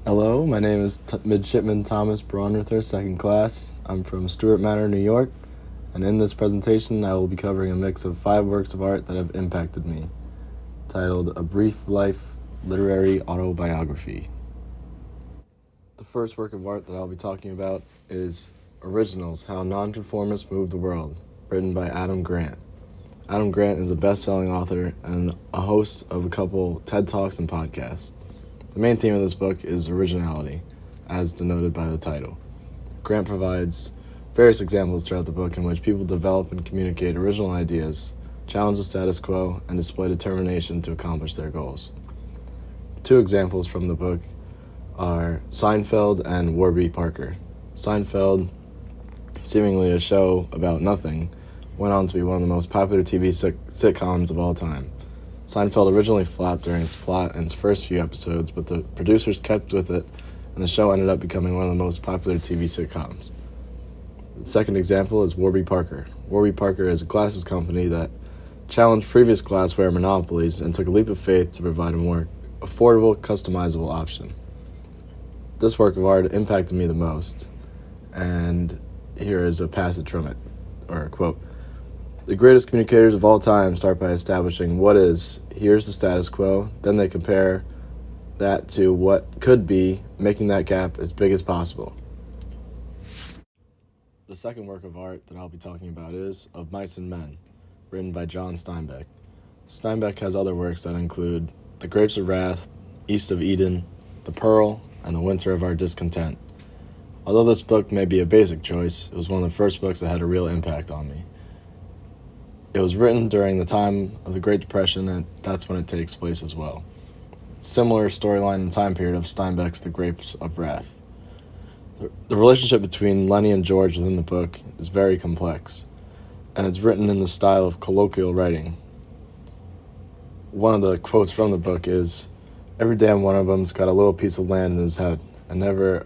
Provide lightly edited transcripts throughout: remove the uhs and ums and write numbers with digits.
Hello, my name is Midshipman Thomas Braunruther, second class. I'm from Stuart Manor, New York, and in this presentation I will be covering a mix of 5 works of art that have impacted me, titled A Brief Life Literary Autobiography. The first work of art that I'll be talking about is Originals, How Nonconformists Move the World, written by Adam Grant. Adam Grant is a best-selling author and a host of a couple TED Talks and podcasts. The main theme of this book is originality, as denoted by the title. Grant provides various examples throughout the book in which people develop and communicate original ideas, challenge the status quo, and display determination to accomplish their goals. 2 examples from the book are Seinfeld and Warby Parker. Seinfeld, seemingly a show about nothing, went on to be one of the most popular TV sitcoms of all time. Seinfeld originally flopped during its plot and its first few episodes, but the producers kept with it, and the show ended up becoming one of the most popular TV sitcoms. The second example is Warby Parker. Warby Parker is a glasses company that challenged previous glassware monopolies and took a leap of faith to provide a more affordable, customizable option. This work of art impacted me the most, and here is a passage from it, or a quote. The greatest communicators of all time start by establishing what is, here's the status quo, then they compare that to what could be, making that gap as big as possible. The second work of art that I'll be talking about is Of Mice and Men, written by John Steinbeck. Steinbeck has other works that include The Grapes of Wrath, East of Eden, The Pearl, and The Winter of Our Discontent. Although this book may be a basic choice, it was one of the first books that had a real impact on me. It was written during the time of the Great Depression, and that's when it takes place as well. Similar storyline and time period of Steinbeck's The Grapes of Wrath. The relationship between Lenny and George within the book is very complex, and it's written in the style of colloquial writing. One of the quotes from the book is, "Every damn one of them's got a little piece of land in his head, and never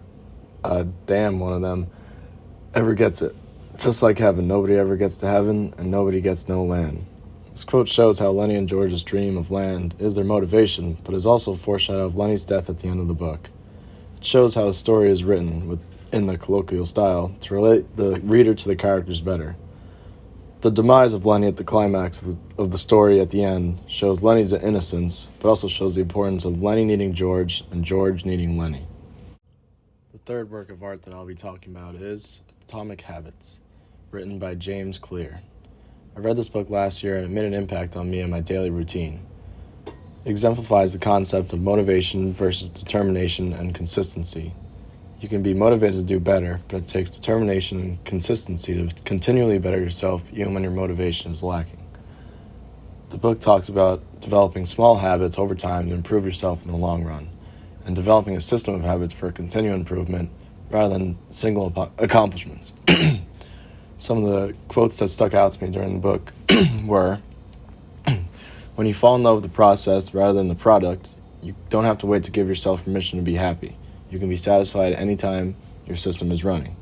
a damn one of them ever gets it. Just like heaven, nobody ever gets to heaven, and nobody gets no land." This quote shows how Lenny and George's dream of land is their motivation, but is also a foreshadow of Lenny's death at the end of the book. It shows how the story is written in the colloquial style to relate the reader to the characters better. The demise of Lenny at the climax of the story at the end shows Lenny's innocence, but also shows the importance of Lenny needing George and George needing Lenny. The third work of art that I'll be talking about is Atomic Habits, written by James Clear. I read this book last year and it made an impact on me and my daily routine. It exemplifies the concept of motivation versus determination and consistency. You can be motivated to do better, but it takes determination and consistency to continually better yourself even when your motivation is lacking. The book talks about developing small habits over time to improve yourself in the long run, and developing a system of habits for continual improvement rather than single accomplishments. Some of the quotes that stuck out to me during the book were, "When you fall in love with the process rather than the product, you don't have to wait to give yourself permission to be happy. You can be satisfied anytime your system is running."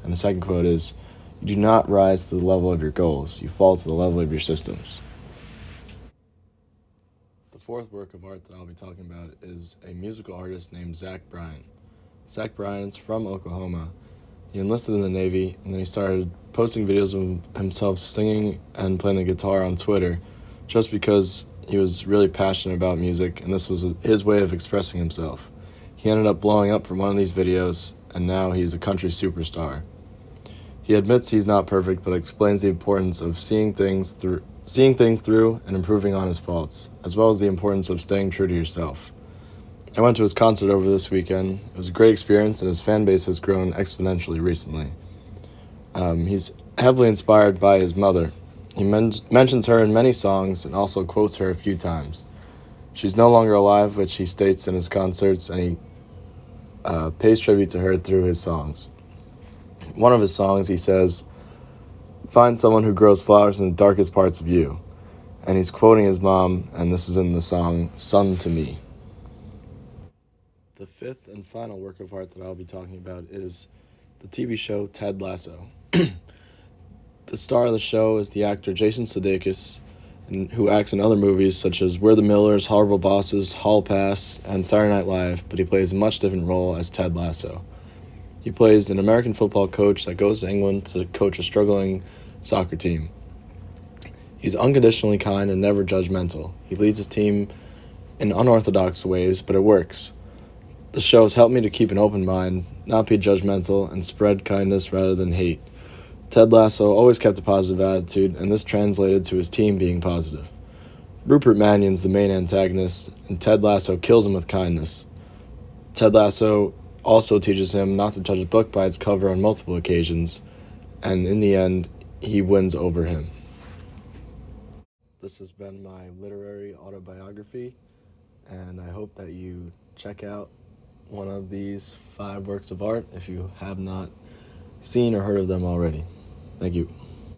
And the second quote is, "You do not rise to the level of your goals, you fall to the level of your systems." The fourth work of art that I'll be talking about is a musical artist named Zach Bryan. Zach Bryan's from Oklahoma. He enlisted in the Navy, and then he started posting videos of himself singing and playing the guitar on Twitter just because he was really passionate about music, and this was his way of expressing himself. He ended up blowing up from one of these videos, and now he's a country superstar. He admits he's not perfect, but explains the importance of seeing things through and improving on his faults, as well as the importance of staying true to yourself. I went to his concert over this weekend. It was a great experience, and his fan base has grown exponentially recently. He's heavily inspired by his mother. He mentions her in many songs and also quotes her a few times. She's no longer alive, which he states in his concerts, and he pays tribute to her through his songs. One of his songs, he says, "Find someone who grows flowers in the darkest parts of you." And he's quoting his mom, and this is in the song "Son to Me." The fifth and final work of art that I'll be talking about is the TV show Ted Lasso. The star of the show is the actor Jason Sudeikis, who acts in other movies such as We're the Millers, Horrible Bosses, Hall Pass, and Saturday Night Live, but he plays a much different role as Ted Lasso. He plays an American football coach that goes to England to coach a struggling soccer team. He's unconditionally kind and never judgmental. He leads his team in unorthodox ways, but it works. The show has helped me to keep an open mind, not be judgmental, and spread kindness rather than hate. Ted Lasso always kept a positive attitude, and this translated to his team being positive. Rupert Mannion's the main antagonist, and Ted Lasso kills him with kindness. Ted Lasso also teaches him not to judge a book by its cover on multiple occasions, and in the end, he wins over him. This has been my literary autobiography, and I hope that you check out one of these 5 works of art if you have not seen or heard of them already. Thank you.